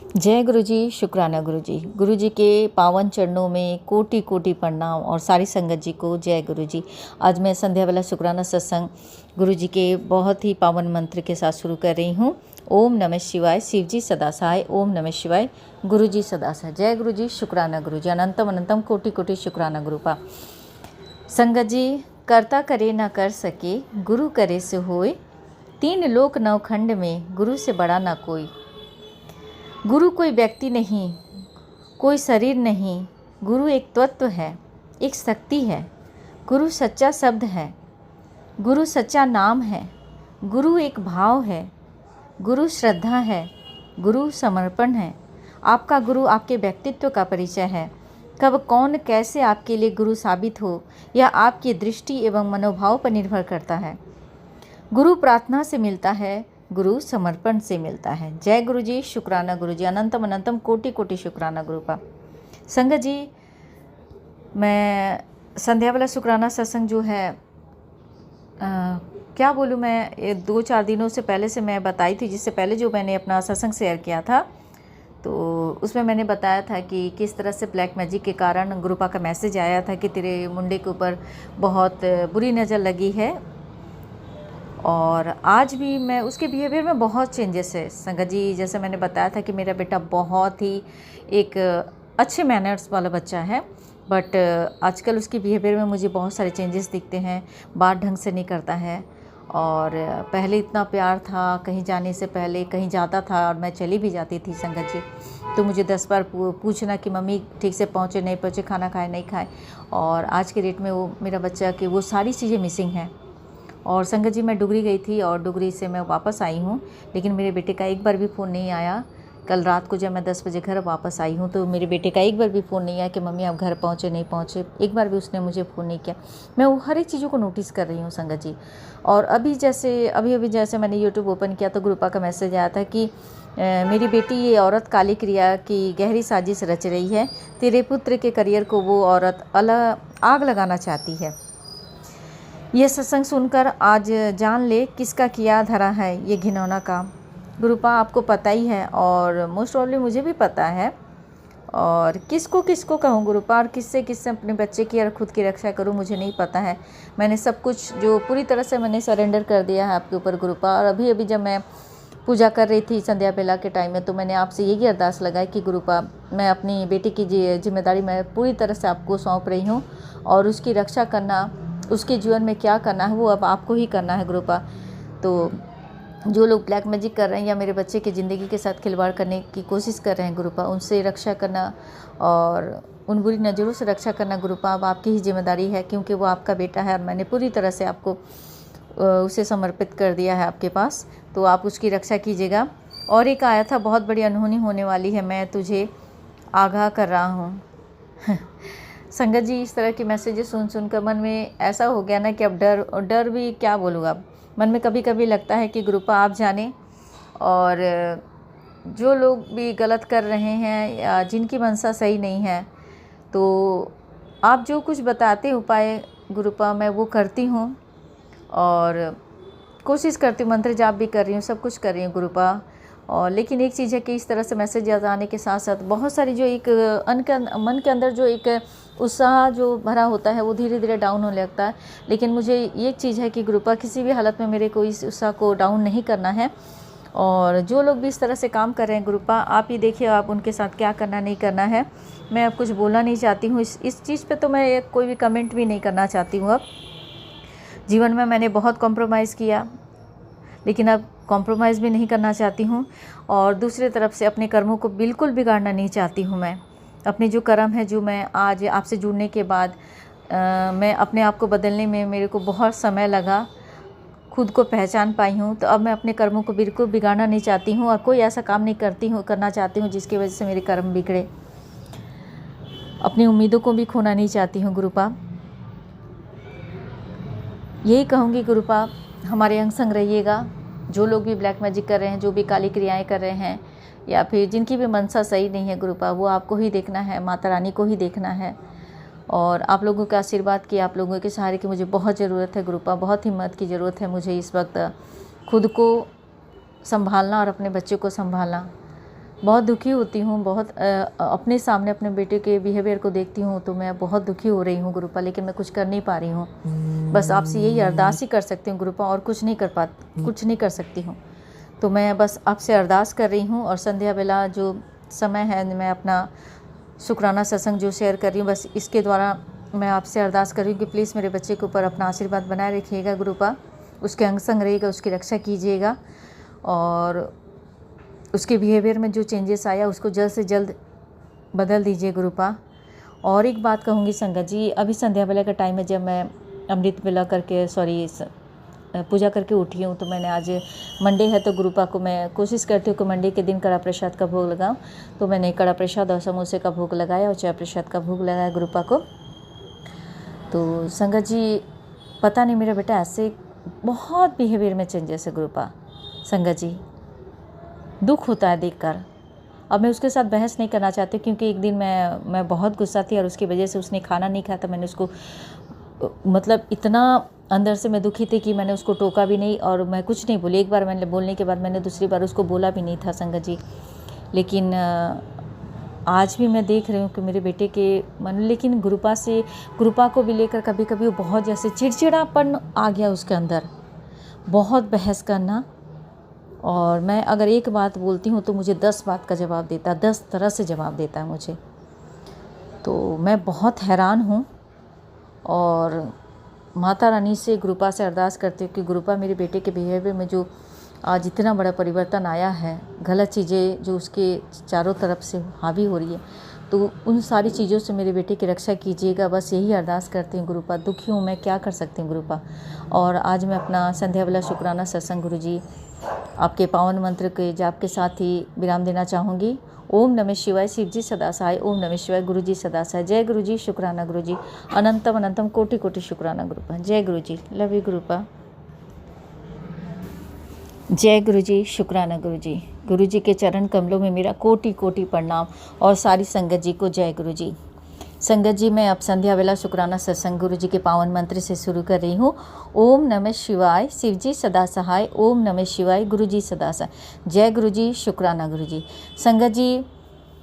जय गुरु जी, शुक्राना गुरु जी। गुरु जी के पावन चरणों में कोटि कोटि प्रणाम और सारी संगत जी को जय गुरु जी। आज मैं संध्या वाला शुक्राना सत्संग गुरु जी के बहुत ही पावन मंत्र के साथ शुरू कर रही हूँ। ओम नमः शिवाय, शिव जी सदा सहाय। ओम नमः शिवाय, गुरु जी सदा सहाय। जय गुरु जी, शुक्राना गुरु जी। अनंतम अनंतम कोटि कोटि शुक्राना गुरु पा। संगत जी, करता करे ना कर सके, गुरु करे से होए। तीन लोक नवखंड में गुरु से बड़ा ना कोई। गुरु कोई व्यक्ति नहीं, कोई शरीर नहीं, गुरु एक तत्व है, एक शक्ति है। गुरु सच्चा शब्द है, गुरु सच्चा नाम है, गुरु एक भाव है, गुरु श्रद्धा है, गुरु समर्पण है। आपका गुरु आपके व्यक्तित्व का परिचय है। कब कौन कैसे आपके लिए गुरु साबित हो, यह आपकी दृष्टि एवं मनोभाव पर निर्भर करता है। गुरु प्रार्थना से मिलता है, गुरु समर्पण से मिलता है। जय गुरु जी, शुक्राना गुरु जी। अनंतम अनंतम कोटि कोटि शुक्राना गुरु का। संगत जी, मैं संध्या वाला शुक्राना सत्संग जो है क्या बोलूँ मैं, ये 2-4 दिनों से पहले से मैं बताई थी। जिससे पहले जो मैंने अपना सत्संग शेयर किया था तो उसमें मैंने बताया था कि किस तरह से ब्लैक मैजिक के कारण गुरुपा का मैसेज आया था कि तेरे मुंडे के ऊपर बहुत बुरी नज़र लगी है। और आज भी मैं उसके बिहेवियर में बहुत चेंजेस है संगत जी। जैसे मैंने बताया था कि मेरा बेटा बहुत ही एक अच्छे मैनर्स वाला बच्चा है, बट आजकल उसकी बिहेवियर में मुझे बहुत सारे चेंजेस दिखते हैं। बात ढंग से नहीं करता है, और पहले इतना प्यार था, कहीं जाने से पहले कहीं जाता था और मैं चली भी जाती थी संगत जी, तो मुझे 10 बार पूछना कि मम्मी ठीक से पहुँचे नहीं पहुँचे, खाना खाए नहीं खाए। और आज के डेट में वो मेरा बच्चा कि वो सारी चीज़ें मिसिंग हैं। और संगत जी, मैं डुगरी गई थी और डुगरी से मैं वापस आई हूँ, लेकिन मेरे बेटे का एक बार भी फ़ोन नहीं आया। कल रात को जब मैं 10 बजे घर वापस आई हूँ तो मेरे बेटे का एक बार भी फ़ोन नहीं आया कि मम्मी आप घर पहुँचे नहीं पहुँचे। एक बार भी उसने मुझे फ़ोन नहीं किया। मैं वो हर एक चीज़ों को नोटिस कर रही हूँ संगत जी। और अभी जैसे मैंने यूट्यूब ओपन किया तो गुरुपा का मैसेज आया था कि मेरी बेटी ये औरत काली क्रिया की गहरी साजिश रच रही है। तेरे पुत्र के करियर को वो औरत आग लगाना चाहती है। ये सत्संग सुनकर आज जान ले किसका किया धरा है ये घिनौना काम। गुरुपा आपको पता ही है, और मोस्ट प्रॉब्ली मुझे भी पता है। और किसको किसको कहूँ गुरुपा, और किससे अपने बच्चे की और ख़ुद की रक्षा करूँ, मुझे नहीं पता है। मैंने सब कुछ जो पूरी तरह से मैंने सरेंडर कर दिया है आपके ऊपर गुरुपा। और अभी जब मैं पूजा कर रही थी संध्या बेला के टाइम में, तो मैंने आपसे यही अरदास लगाई कि गुरुपा, मैं अपनी बेटी की जिम्मेदारी मैं पूरी तरह से आपको सौंप रही हूँ, और उसकी रक्षा करना, उसके जीवन में क्या करना है वो अब आपको ही करना है गुरुपा। तो जो लोग ब्लैक मैजिक कर रहे हैं या मेरे बच्चे की ज़िंदगी के साथ खिलवाड़ करने की कोशिश कर रहे हैं गुरुपा, उनसे रक्षा करना और उन बुरी नज़रों से रक्षा करना गुरुपा अब आपकी ही जिम्मेदारी है, क्योंकि वो आपका बेटा है और मैंने पूरी तरह से आपको उसे समर्पित कर दिया है आपके पास। तो आप उसकी रक्षा कीजिएगा। और एक आया था, बहुत बड़ी अनहोनी होने वाली है, मैं तुझे आगाह कर रहा हूँ। संगत जी, इस तरह के मैसेजेस सुनकर मन में ऐसा हो गया ना कि अब डर भी क्या बोलूँ। अब मन में कभी कभी लगता है कि गुरुपा आप जाने, और जो लोग भी गलत कर रहे हैं या जिनकी मनसा सही नहीं है, तो आप जो कुछ बताते उपाय गुरुपा मैं वो करती हूँ, और कोशिश करती हूँ, मंत्र जाप भी कर रही हूँ, सब कुछ कर रही हूँ गुरुपा। और लेकिन एक चीज़ है कि इस तरह से मैसेज आने के साथ साथ बहुत सारी जो एक मन के अंदर जो एक उत्साह जो भरा होता है वो धीरे धीरे डाउन होने लगता है। लेकिन मुझे ये चीज़ है कि गुरुपा किसी भी हालत में मेरे को इस उत्साह को डाउन नहीं करना है। और जो लोग भी इस तरह से काम कर रहे हैं गुरुपा, आप ही देखिए आप उनके साथ क्या करना नहीं करना है। मैं अब कुछ बोलना नहीं चाहती हूँ इस चीज़ पर, तो मैं कोई भी कमेंट भी नहीं करना चाहती हूँ। अब जीवन में मैंने बहुत कॉम्प्रोमाइज़ किया, लेकिन अब कॉम्प्रोमाइज़ भी नहीं करना चाहती हूँ। और दूसरी तरफ से अपने कर्मों को बिल्कुल बिगाड़ना नहीं चाहती हूँ। मैं अपने जो कर्म है, जो मैं आज आपसे जुड़ने के बाद मैं अपने आप को बदलने में मेरे को बहुत समय लगा, खुद को पहचान पाई हूँ। तो अब मैं अपने कर्मों को बिल्कुल बिगाड़ना नहीं चाहती हूँ, और कोई ऐसा काम नहीं करना चाहती हूँ जिसकी वजह से मेरे कर्म बिगड़े। अपनी उम्मीदों को भी खोना नहीं चाहती हूँ गुरुपा। यही कहूँगी गुरुपा, हमारे अंग संग रहिएगा। जो लोग भी ब्लैक मैजिक कर रहे हैं, जो भी काली क्रियाएं कर रहे हैं, या फिर जिनकी भी मनसा सही नहीं है गुरुपा, वो आपको ही देखना है, माता रानी को ही देखना है। और आप लोगों के आशीर्वाद की, आप लोगों के सहारे की मुझे बहुत ज़रूरत है गुरुपा। बहुत हिम्मत की ज़रूरत है मुझे इस वक्त, खुद को संभालना और अपने बच्चे को संभालना। बहुत दुखी होती हूँ, बहुत अपने सामने अपने बेटे के बिहेवियर को देखती हूँ तो मैं बहुत दुखी हो रही हूँ गुरुपा, लेकिन मैं कुछ कर नहीं पा रही हूँ। बस आपसे यही अरदास ही कर सकती हूँ गुरुपा, और कुछ नहीं कर सकती हूँ। तो मैं बस आपसे अरदास कर रही हूँ, और संध्या बेला जो समय है मैं अपना शुक्राना सत्संग जो शेयर कर रही हूँ, बस इसके द्वारा मैं आपसे अरदास कर रही हूँ कि प्लीज़ मेरे बच्चे के ऊपर अपना आशीर्वाद बनाए रखिएगा गुरुपा, उसके अंग संग रहिएगा, उसकी रक्षा कीजिएगा, और उसके बिहेवियर में जो चेंजेस आया उसको जल्द से जल्द बदल दीजिए गुरुपा। और एक बात कहूँगी संगत जी, अभी संध्या बेला का टाइम है, जब मैं अमृत बेला करके पूजा करके उठी हूँ, तो मैंने आज मंडे है तो गुरुपा को मैं कोशिश करती हूँ कि मंडे के दिन कड़ा प्रसाद का भोग लगाऊँ। तो मैंने कड़ा प्रसाद और समोसे का भोग लगाया और चाय प्रसाद का भोग लगाया गुरुपा को। तो संगत जी पता नहीं मेरा बेटा ऐसे बहुत बिहेवियर में चेंजेस है गुरुपा। संगत जी दुख होता है देखकर। अब मैं उसके साथ बहस नहीं करना चाहती, क्योंकि एक दिन मैं बहुत गुस्सा थी और उसकी वजह से उसने खाना नहीं खाया, तो मैंने उसको मतलब इतना अंदर से मैं दुखी थी कि मैंने उसको टोका भी नहीं और मैं कुछ नहीं बोली। एक बार मैंने बोलने के बाद मैंने दूसरी बार उसको बोला भी नहीं था संगत जी। लेकिन आज भी मैं देख रही हूँ कि मेरे बेटे के मन, लेकिन गुरुपा को भी लेकर कभी कभी वो बहुत जैसे चिड़चिड़ापन आ गया उसके अंदर, बहुत बहस करना। और मैं अगर एक बात बोलती हूँ तो मुझे 10 बात का जवाब देता है, 10 तरह से जवाब देता है मुझे। तो मैं बहुत हैरान हूँ, और माता रानी से गुरुपा से अरदास करती हूँ कि गुरुपा मेरे बेटे के बिहेवियर में जो आज इतना बड़ा परिवर्तन आया है, गलत चीज़ें जो उसके चारों तरफ से हावी हो रही है, तो उन सारी चीज़ों से मेरे बेटे की रक्षा कीजिएगा। बस यही अरदास करती हूँ गुरुपा। दुखी हूँ, मैं क्या कर सकती हूँ गुरुपा। और आज मैं अपना संध्या बेला शुक्राना सत्संग गुरु जी आपके पावन मंत्र के जाप के साथ ही विराम देना चाहूँगी। ओम नमः शिवाय, शिव जी सदा सहाय। ओम नमः शिवाय, गुरु जी सदा सहाय। जय गुरु जी, शुक्राना गुरु जी, अनंतम अनंतम कोटि कोटि शुक्राना गुरुपा। जय गुरु जी, लव यू गुरुपा। जय गुरु जी, शुक्राना गुरु जी। गुरु जी के चरण कमलों में मेरा कोटि कोटि प्रणाम, और सारी संगत जी को जय गुरु जी। संगत जी मैं अब संध्या वेला शुक्राना सत्संग गुरु जी के पावन मंत्र से शुरू कर रही हूँ। ओम नमः शिवाय, शिव जी सदा सहाय। ओम नमः शिवाय, गुरु जी सदा सहाय। जय गुरु जी, शुक्राना गुरु जी। संगत जी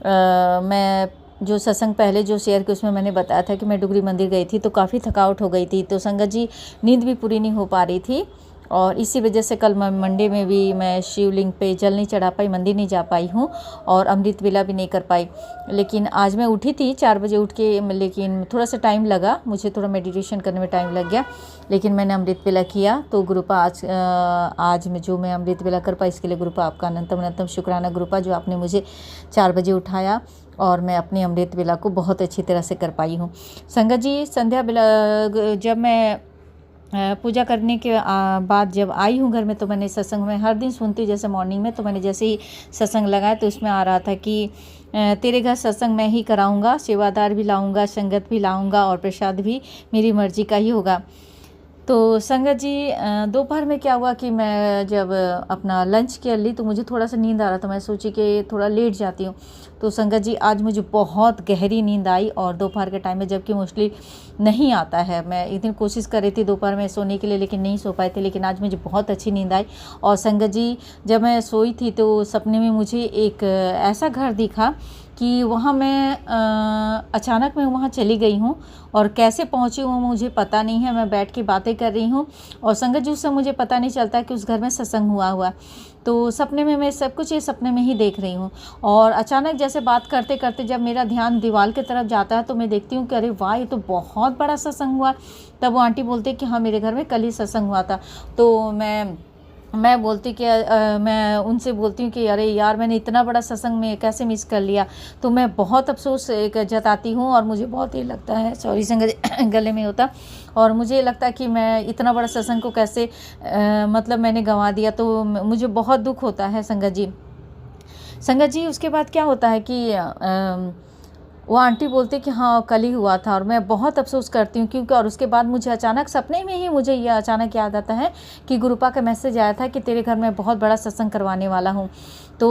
मैं जो सत्संग पहले जो शेयर किया उसमें मैंने बताया था कि मैं डुगरी मंदिर गई थी तो काफ़ी थकावट हो गई थी, तो संगत जी नींद भी पूरी नहीं हो पा रही थी, और इसी वजह से कल मंडे में भी मैं शिवलिंग पे जल नहीं चढ़ा पाई, मंदिर नहीं जा पाई हूँ, और अमृत वेला भी नहीं कर पाई। लेकिन आज मैं उठी थी 4 बजे उठ के, लेकिन थोड़ा सा टाइम लगा, मुझे थोड़ा मेडिटेशन करने में टाइम लग गया, लेकिन मैंने अमृत वेला किया। तो गुरुपा आज मैं अमृत वेला कर पाई, इसके लिए गुरुपा आपका अनंतम अनंतम शुक्राना गुरुपा, जो आपने मुझे 4 बजे उठाया और मैं अपनी अमृत वेला को बहुत अच्छी तरह से कर पाई हूँ। संगत जी संध्या बेला जब मैं पूजा करने के बाद जब आई हूँ घर में, तो मैंने सत्संग में हर दिन सुनती, जैसे मॉर्निंग में, तो मैंने जैसे ही सत्संग लगाया तो उसमें आ रहा था कि तेरे घर सत्संग मैं ही कराऊंगा, सेवादार भी लाऊंगा, संगत भी लाऊंगा, और प्रसाद भी मेरी मर्जी का ही होगा। तो संगत जी दोपहर में क्या हुआ कि मैं जब अपना लंच कर ली तो मुझे थोड़ा सा नींद आ रहा था, मैं सोची कि थोड़ा लेट जाती हूँ। तो संगत जी आज मुझे बहुत गहरी नींद आई, और दोपहर के टाइम में, जबकि मोस्टली नहीं आता है, मैं एक दिन कोशिश कर रही थी दोपहर में सोने के लिए लेकिन नहीं सो पाई थी, लेकिन आज मुझे बहुत अच्छी नींद आई। और संगत जी जब मैं सोई थी तो सपने में मुझे एक ऐसा घर दिखा कि वहाँ मैं अचानक मैं वहाँ चली गई हूँ, और कैसे पहुँची हूँ मुझे पता नहीं है। मैं बैठ के बातें कर रही हूँ, और संगत जी उससे मुझे पता नहीं चलता कि उस घर में सत्संग हुआ। तो सपने में मैं सब कुछ ये सपने में ही देख रही हूँ, और अचानक जैसे बात करते करते जब मेरा ध्यान दीवार की तरफ जाता है तो मैं देखती हूँ कि अरे वाह, ये तो बहुत बड़ा सत्संग हुआ। तब वो आंटी बोलते कि हाँ मेरे घर में कल ही सत्संग हुआ था। तो मैं बोलती कि मैं उनसे बोलती हूँ कि अरे यार, मैंने इतना बड़ा सत्संग में कैसे मिस कर लिया। तो मैं बहुत अफसोस जताती हूँ, और मुझे बहुत ये लगता है, सॉरी संगत गले में होता, और मुझे लगता है कि मैं इतना बड़ा सत्संग को कैसे मतलब मैंने गंवा दिया। तो मुझे बहुत दुख होता है संगत जी। उसके बाद क्या होता है कि वो आंटी बोलती कि हाँ कल ही हुआ था, और मैं बहुत अफसोस करती हूँ क्योंकि, और उसके बाद मुझे अचानक सपने में ही मुझे ये अचानक याद आता है कि गुरुपा का मैसेज आया था कि तेरे घर में बहुत बड़ा सत्संग करवाने वाला हूँ। तो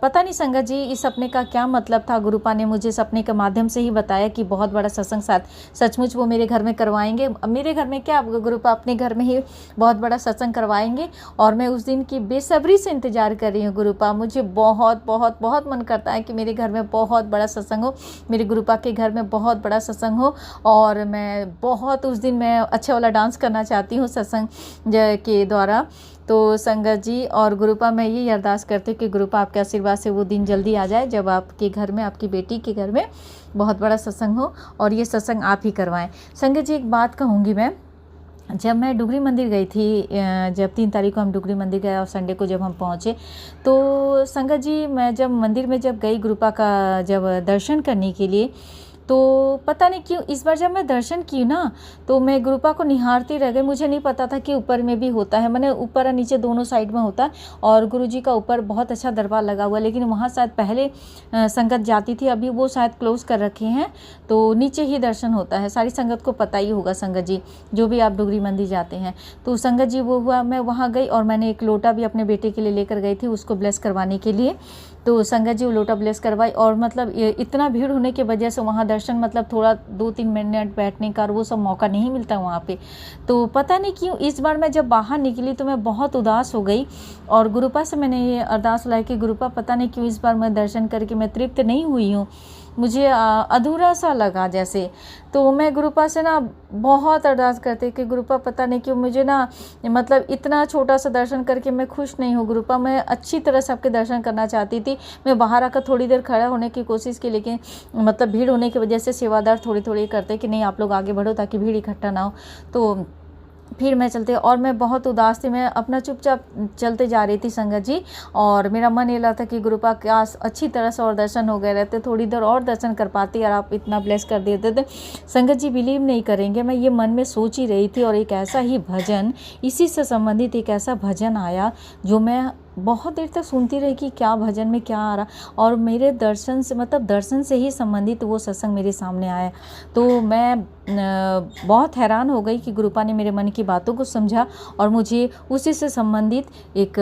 पता नहीं संगत जी इस सपने का क्या मतलब था। गुरुपा ने मुझे सपने के माध्यम से ही बताया कि बहुत बड़ा सत्संग साथ सचमुच वो मेरे घर में करवाएंगे। मेरे घर में क्या, गुरुपा अपने घर में ही बहुत बड़ा सत्संग करवाएंगे और मैं उस दिन की बेसब्री से इंतजार कर रही हूँ। गुरुपा, मुझे बहुत बहुत बहुत मन करता है कि मेरे घर में बहुत बड़ा सत्संग हो, मेरे गुरुपा के घर में बहुत बड़ा सत्संग हो और मैं बहुत उस दिन मैं अच्छा वाला डांस करना चाहती हूँ सत्संग के द्वारा। तो संगत जी और गुरुपा, मैं यही अरदास करती हूँ कि गुरुपा आपके आशीर्वाद से वो दिन जल्दी आ जाए जब आपके घर में, आपकी बेटी के घर में बहुत बड़ा सत्संग हो और ये सत्संग आप ही करवाएं। संगत जी एक बात कहूँगी मैं, जब मैं डुगरी मंदिर गई थी, जब 3 तारीख को हम डुगरी मंदिर गए और संडे को जब हम पहुँचे, तो संगत जी मैं जब मंदिर में जब गई गुरुपा का जब दर्शन करने के लिए, तो पता नहीं क्यों इस बार जब मैं दर्शन की ना तो मैं गुरुपा को निहारती रह गई। मुझे नहीं पता था कि ऊपर में भी होता है, मैंने ऊपर और नीचे दोनों साइड में होता है और गुरुजी का ऊपर बहुत अच्छा दरबार लगा हुआ है, लेकिन वहाँ शायद पहले संगत जाती थी, अभी वो शायद क्लोज़ कर रखे हैं, तो नीचे ही दर्शन होता है। सारी संगत को पता ही होगा संगत जी, जो भी आप डुगरी मंदिर जाते हैं। तो संगत जी वो हुआ, मैं वहाँ गई और मैंने एक लोटा भी अपने बेटे के लिए लेकर गई थी उसको ब्लेस करवाने के लिए। तो संगत जी वो लोटा ब्लेस करवाई और मतलब इतना भीड़ होने की वजह से वहाँ दर्शन मतलब थोड़ा 2-3 मिनट बैठने का और वो सब मौका नहीं मिलता वहाँ पे। तो पता नहीं क्यों इस बार मैं जब बाहर निकली तो मैं बहुत उदास हो गई और गुरुपा से मैंने ये अरदास लाई कि गुरुपा पता नहीं क्यों इस बार मैं दर्शन करके मैं तृप्त नहीं हुई हूँ, मुझे अधूरा सा लगा जैसे। तो मैं गुरुपा से ना बहुत अरदास करती कि गुरुपा पता नहीं क्यों मुझे ना मतलब इतना छोटा सा दर्शन करके मैं खुश नहीं हूँ गुरुपा, मैं अच्छी तरह से आपके दर्शन करना चाहती थी। मैं बाहर आकर थोड़ी देर खड़ा होने की कोशिश की, लेकिन मतलब भीड़ होने की वजह से सेवादार थोड़ी थोड़ी करते कि नहीं आप लोग आगे बढ़ो ताकि भीड़ इकट्ठा ना हो। तो फिर मैं चलते और मैं बहुत उदास थी, मैं अपना चुपचाप चलते जा रही थी संगत जी और मेरा मन ये लगा था कि गुरुपा के आस अच्छी तरह से और दर्शन हो गए रहते, थोड़ी देर और दर्शन कर पाती और आप इतना ब्लेस कर देते थे। संगत जी बिलीव नहीं करेंगे, मैं ये मन में सोच ही रही थी और एक ऐसा ही भजन, इसी से संबंधित एक ऐसा भजन आया जो मैं बहुत देर तक सुनती रही कि क्या भजन में क्या आ रहा, और मेरे दर्शन से मतलब दर्शन से ही संबंधित वो सत्संग मेरे सामने आया। तो मैं बहुत हैरान हो गई कि गुरुपा ने मेरे मन की बातों को समझा और मुझे उसी से संबंधित एक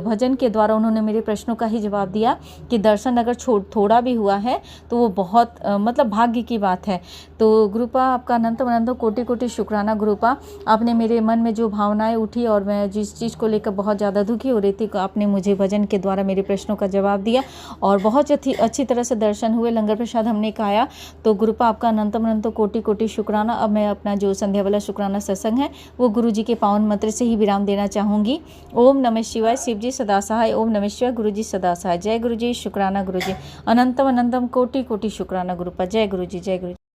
भजन के द्वारा उन्होंने मेरे प्रश्नों का ही जवाब दिया कि दर्शन अगर थोड़ा भी हुआ है तो वो बहुत मतलब भाग्य की बात है। तो गुरुपा आपका अनंत अनंत कोटि कोटि शुक्राना गुरुपा, आपने मेरे मन में जो भावनाएं उठी और मैं जिस चीज़ को लेकर बहुत ज़्यादा दुखी हो रही थी, आपने मुझे भजन के द्वारा मेरे प्रश्नों का जवाब दिया और बहुत अच्छी तरह से दर्शन हुए, लंगर प्रसाद हमने खाया। तो गुरुपा आपका अनंत अनंत कोटि कोटि शुक्राना। अब मैं अपना जो संध्या वाला शुक्राना सत्संग है वो गुरु जी के पावन मंत्र से ही विराम देना चाहूँगी। ओम नमः शिवाय, शिव जी सदा सहाय। ओम नमः शिवाय, गुरु जी सदा सहाय। जय गुरु जी, शुक्राना गुरु जी, अनंतम अनंतम कोटि कोटि शुक्राना गुरुपा। जय गुरु जी, जय गुरु जी।